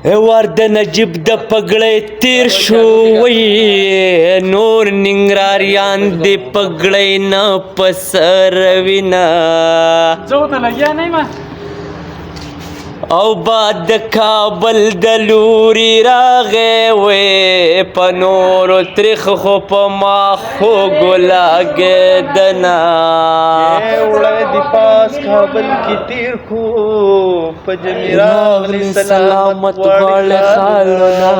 وار د نجیب د پګړۍ تیر شو وی نور ننګراریان د پګړۍ نه پسر وینا زه ته لګیا نه یم او باد د کابل د لوري راغی وی په نورو تریخ خو په ماخو ګلاګېدنه وړی د پاس کابل کې تیر کو په جمې راغلی سلامت غواړې خالونه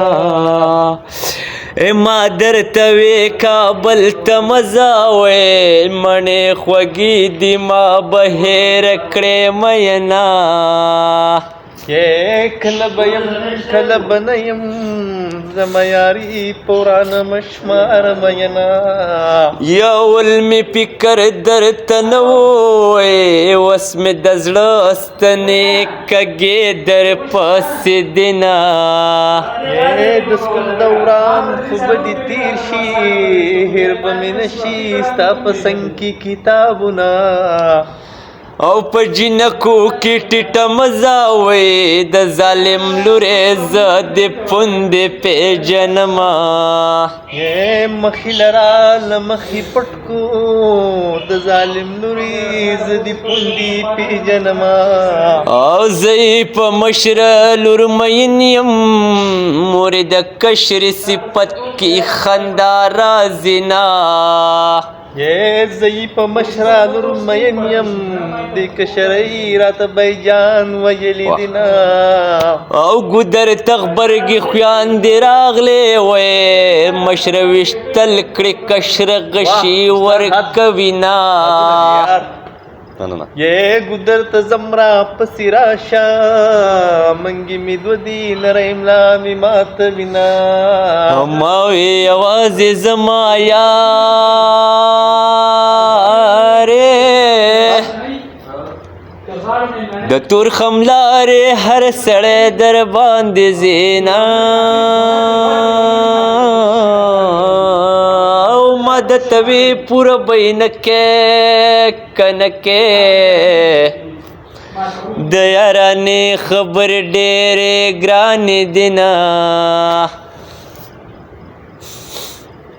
ما درته وې کابل ته مزه وې مڼې خوږې دي ما به هېر کړې مینا کله به یم کله به نه یم زما یاري پورانه مشمار مینا یول مې فکر درته نه وې اوس مې د زړه ستنې کږې در پسې دینه د سکول دوران خو به دې تیر شي هېر به مې نه شي ستا په څنګ کې کتابونه او په جنکو کې ټیټه مزه وې د ظالم لورې زه د پوندې پیژنمه مخې لره له مخې پټ کو د ظالم لورې زه د پوندې پیژنمه او زه په مشره لور مین یم مورې د کشر صفت کې خندا راځي نه زه په مشره لور مین یم د کشرۍ راته بیجان ویلي دي نه او ګودر تغبرګې خویاندې راغلې وې مشره ویشتل کړې کشره غشي ورکوي نه ګودر ته زمرا پسې راشه منګې مې دوه دي نری ملا مې ماتوي نه ما وې یوازې زما یارې د تورخم لارې هر سړی در باندې زینا او ما درته وې پوره به یې نه کې که نه کې د یارانې خبرې ډېرې ګرانې دي نه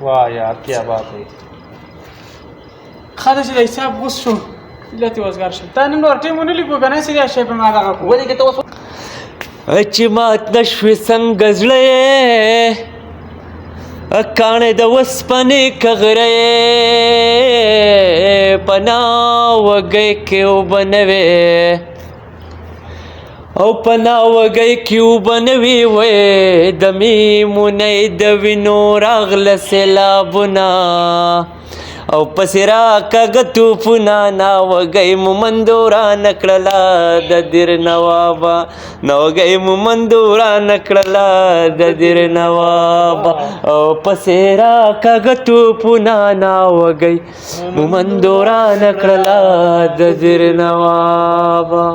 वाह यार क्या बात है خاطر چې د حساب غوس شو علت وزګار شو تا نن ور ټیم ونه لیکو کنه سړي شی په ما دغه کو ولې کې ته چې مات نشوې څنګه زړه کاڼې د وسپنې کغرې پنا وږی کې اوبه نه وې او پنا وږی کې اوبه نه وې وې د میمونۍ د وینو راغله سیلابونه او پسې راکاږه توپونه ناوږی مو مندورانه کړله د دیر نوابه ناوږی مو مندورانه کړله د دیر نوابه او پسې راکاږه توپونه ناوږی مو مندورانه کړله د دیر نوابه